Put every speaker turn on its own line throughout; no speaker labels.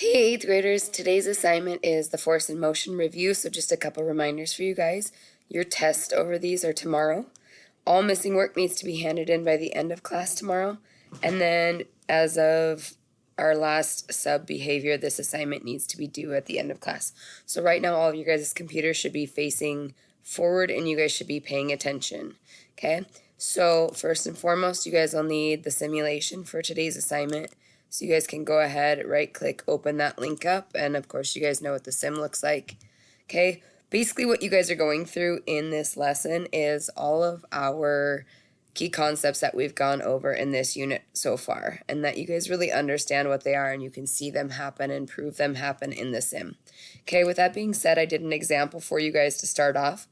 Hey, 8th graders, today's assignment is the force and motion review, so just a couple reminders for you guys. Your tests over these are tomorrow. All missing work needs to be handed in by the end of class tomorrow. And then as of our last sub behavior, this assignment needs to be due at the end of class. So right now all of you guys' computers should be facing forward and you guys should be paying attention. Okay? So first and foremost, you guys will need the simulation for today's assignment. So you guys can go ahead, right click, open that link up, and of course you guys know what the sim looks like. Okay, basically what you guys are going through in this lesson is all of our key concepts that we've gone over in this unit so far, and that you guys really understand what they are and you can see them happen and prove them happen in the sim. Okay, with that being said, I did an example for you guys to start off.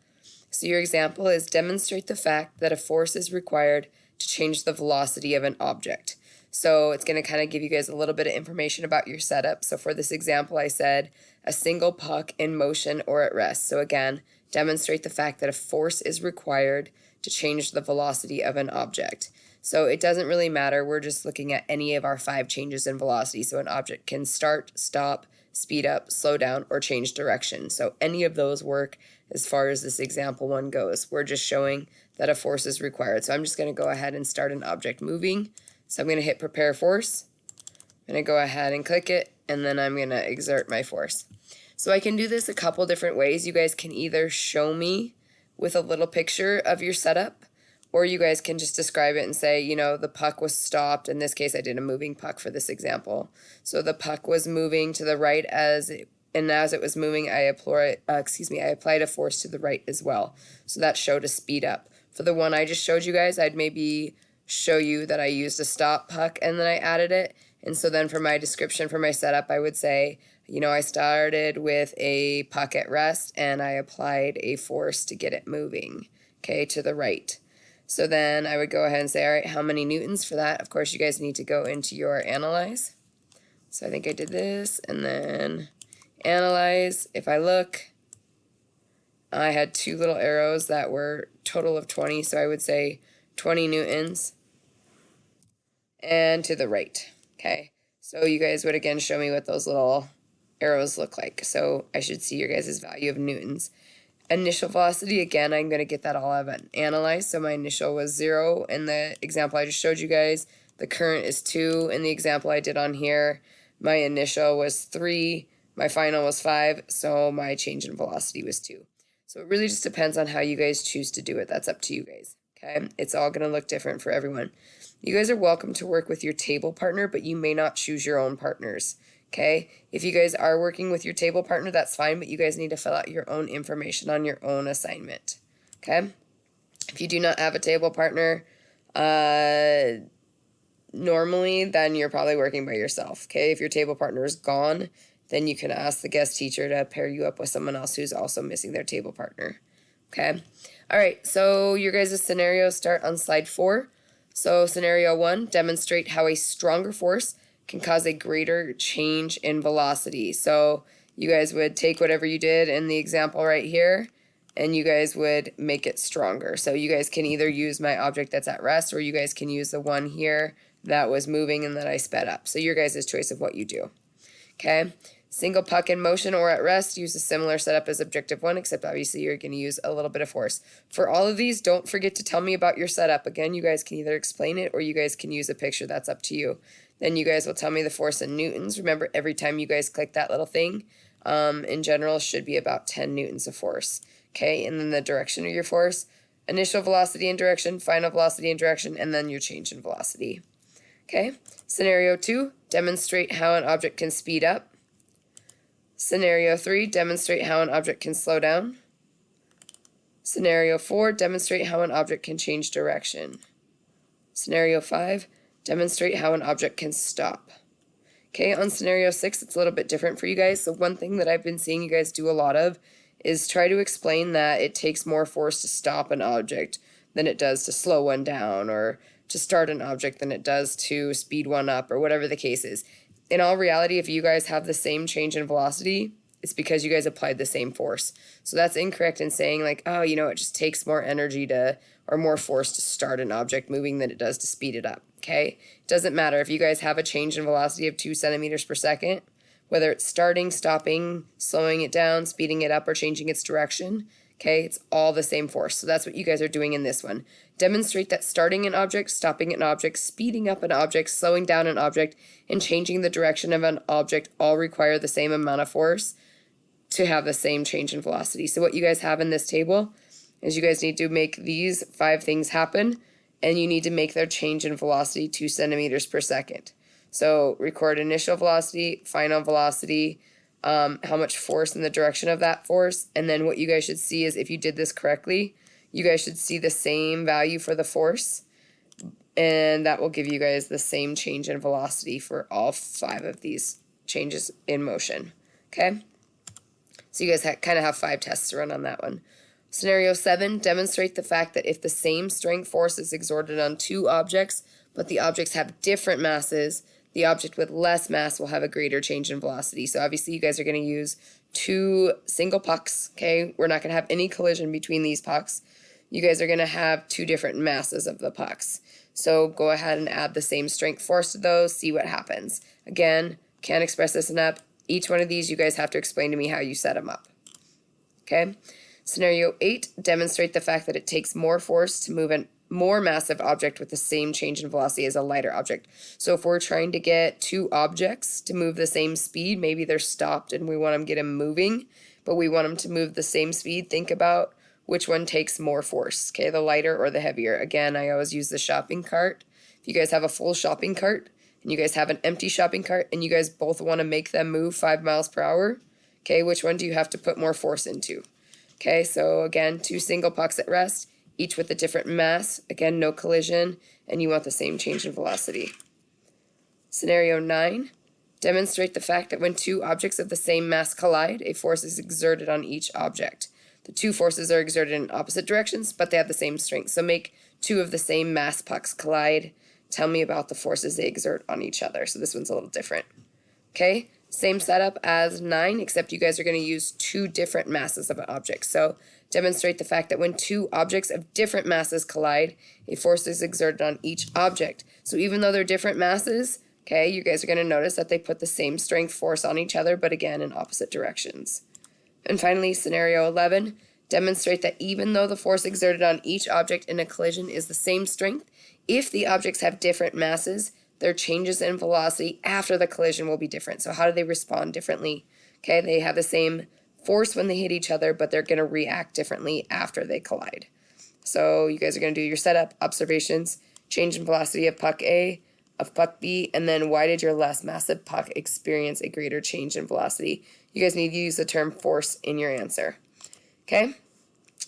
So your example is demonstrate the fact that a force is required to change the velocity of an object. So it's going to kind of give you guys a little bit of information about your setup. So for this example, I said a single puck in motion or at rest. So again, demonstrate the fact that a force is required to change the velocity of an object. So it doesn't really matter. We're just looking at any of our 5 changes in velocity. So an object can start, stop, speed up, slow down, or change direction. So any of those work as far as this example one goes. We're just showing that a force is required. So I'm just going to go ahead and start an object moving. So I'm going to hit prepare force. I'm going to go ahead and click it, and then I'm going to exert my force. So I can do this a couple different ways. You guys can either show me with a little picture of your setup, or you guys can just describe it and say, you know, the puck was stopped. In this case, I did a moving puck for this example. So the puck was moving to the right as it was moving, I applied a force to the right as well. So that showed a speed up. For the one I just showed you guys, I'd maybe show you that I used a stop puck and then I added it. And so then for my description for my setup, I would say, you know, I started with a puck at rest and I applied a force to get it moving, okay, to the right. So then I would go ahead and say, all right, how many newtons for that? Of course, you guys need to go into your analyze. So I think I did this and then analyze. If I look, I had 2 little arrows that were total of 20, so I would say 20 newtons and to the right. Okay, so you guys would again show me what those little arrows look like. So I should see your guys' value of newtons. Initial velocity, again, I'm going to get that all out of analyze. So my initial was 0 in the example I just showed you guys. The current is 2 in the example I did on here. My initial was 3. My final was 5. So my change in velocity was 2. So it really just depends on how you guys choose to do it. That's up to you guys. Okay, it's all going to look different for everyone. You guys are welcome to work with your table partner, but you may not choose your own partners. Okay, if you guys are working with your table partner, that's fine, but you guys need to fill out your own information on your own assignment. Okay, if you do not have a table partner, normally then you're probably working by yourself. Okay, if your table partner is gone, then you can ask the guest teacher to pair you up with someone else who's also missing their table partner. Okay, all right, so your guys' scenarios start on slide 4. So scenario 1, demonstrate how a stronger force can cause a greater change in velocity. So you guys would take whatever you did in the example right here, and you guys would make it stronger. So you guys can either use my object that's at rest, or you guys can use the one here that was moving and that I sped up. So your guys' choice of what you do. Okay, single puck in motion or at rest, use a similar setup as objective 1, except obviously you're going to use a little bit of force. For all of these, don't forget to tell me about your setup. Again, you guys can either explain it or you guys can use a picture. That's up to you. Then you guys will tell me the force in newtons. Remember, every time you guys click that little thing, in general, should be about 10 newtons of force. Okay, and then the direction of your force, initial velocity and direction, final velocity and direction, and then your change in velocity. Okay, scenario 2, demonstrate how an object can speed up. Scenario 3, demonstrate how an object can slow down. Scenario 4, demonstrate how an object can change direction. Scenario 5, demonstrate how an object can stop. Okay, on scenario 6, it's a little bit different for you guys. So one thing that I've been seeing you guys do a lot of is try to explain that it takes more force to stop an object than it does to slow one down, or to start an object than it does to speed one up, or whatever the case is. In all reality, if you guys have the same change in velocity, it's because you guys applied the same force. So that's incorrect in saying like, oh, you know, it just takes more energy to, or more force to start an object moving than it does to speed it up. Okay, it doesn't matter if you guys have a change in velocity of 2 centimeters per second. whether it's starting, stopping, slowing it down, speeding it up, or changing its direction. Okay, it's all the same force. So that's what you guys are doing in this one. Demonstrate that starting an object, stopping an object, speeding up an object, slowing down an object, and changing the direction of an object all require the same amount of force to have the same change in velocity. So what you guys have in this table is you guys need to make these 5 things happen, and you need to make their change in velocity 2 centimeters per second. So record initial velocity, final velocity, how much force in the direction of that force, and then what you guys should see is if you did this correctly, you guys should see the same value for the force, and that will give you guys the same change in velocity for all 5 of these changes in motion. Okay? So you guys kind of have 5 tests to run on that one. Scenario 7, demonstrate the fact that if the same strength force is exerted on 2 objects, but the objects have different masses, the object with less mass will have a greater change in velocity. So obviously you guys are going to use 2 single pucks, okay? We're not going to have any collision between these pucks. You guys are going to have 2 different masses of the pucks. So go ahead and add the same strength force to those, see what happens. Again, can't express this enough. Each one of these you guys have to explain to me how you set them up. Okay? Scenario 8, demonstrate the fact that it takes more force to move a more massive object with the same change in velocity as a lighter object. So if we're trying to get 2 objects to move the same speed, maybe they're stopped and we want them to get them moving, but we want them to move the same speed, think about which one takes more force, okay, the lighter or the heavier. Again, I always use the shopping cart. If you guys have a full shopping cart and you guys have an empty shopping cart and you guys both want to make them move 5 miles per hour, okay, which one do you have to put more force into? Okay, so again, 2 single pucks at rest, each with a different mass, again, no collision, and you want the same change in velocity. Scenario 9, demonstrate the fact that when 2 objects of the same mass collide, a force is exerted on each object. The 2 forces are exerted in opposite directions, but they have the same strength. So make 2 of the same mass pucks collide. Tell me about the forces they exert on each other. So this one's a little different. Okay, same setup as 9, except you guys are going to use 2 different masses of an object. So demonstrate the fact that when 2 objects of different masses collide, a force is exerted on each object. So even though they're different masses, okay, you guys are going to notice that they put the same strength force on each other, but again in opposite directions. And finally, scenario 11, demonstrate that even though the force exerted on each object in a collision is the same strength, if the objects have different masses, their changes in velocity after the collision will be different. So how do they respond differently? Okay, they have the same force when they hit each other, but they're going to react differently after they collide. So you guys are going to do your setup, observations, change in velocity of puck A, of puck B, and then why did your less massive puck experience a greater change in velocity? You guys need to use the term force in your answer. Okay,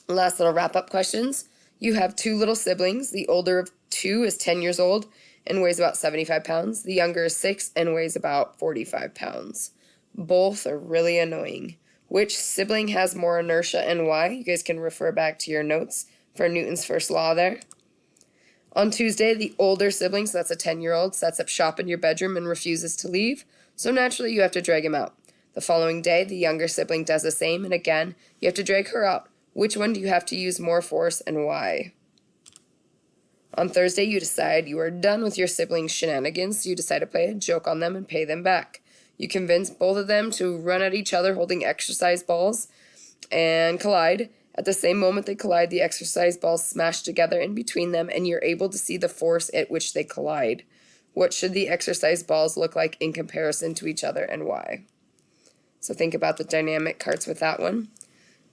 last little wrap-up questions. You have 2 little siblings. The older of 2 is 10 years old and weighs about 75 pounds. The younger is 6 and weighs about 45 pounds. Both are really annoying. Which sibling has more inertia and why? You guys can refer back to your notes for Newton's first law there. On Tuesday, the older sibling, so that's a 10-year-old, sets up shop in your bedroom and refuses to leave, so naturally you have to drag him out. The following day, the younger sibling does the same, and again, you have to drag her out. Which one do you have to use more force and why? On Thursday, you decide you are done with your siblings' shenanigans, so you decide to play a joke on them and pay them back. You convince both of them to run at each other holding exercise balls and collide. At the same moment they collide, the exercise balls smash together in between them, and you're able to see the force at which they collide. What should the exercise balls look like in comparison to each other and why? So think about the dynamic carts with that one.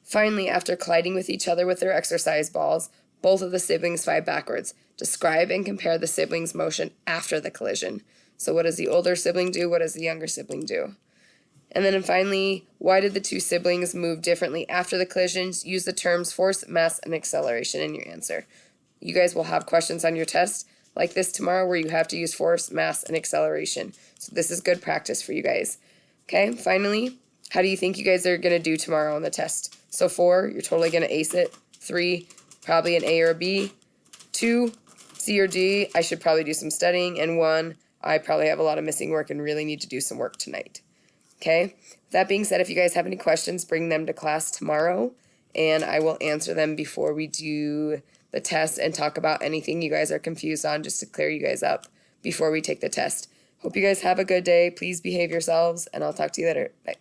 Finally, after colliding with each other with their exercise balls, both of the siblings fly backwards. Describe and compare the siblings' motion after the collision. So what does the older sibling do? What does the younger sibling do? And then finally, why did the 2 siblings move differently after the collisions? Use the terms force, mass, and acceleration in your answer. You guys will have questions on your test like this tomorrow where you have to use force, mass, and acceleration. So this is good practice for you guys. Okay, finally, how do you think you guys are going to do tomorrow on the test? So 4, you're totally going to ace it. 3, probably an A or a B. 2, C or D, I should probably do some studying. And 1, I probably have a lot of missing work and really need to do some work tonight. Okay, with that being said, if you guys have any questions, bring them to class tomorrow, and I will answer them before we do the test and talk about anything you guys are confused on just to clear you guys up before we take the test. Hope you guys have a good day. Please behave yourselves, and I'll talk to you later. Bye.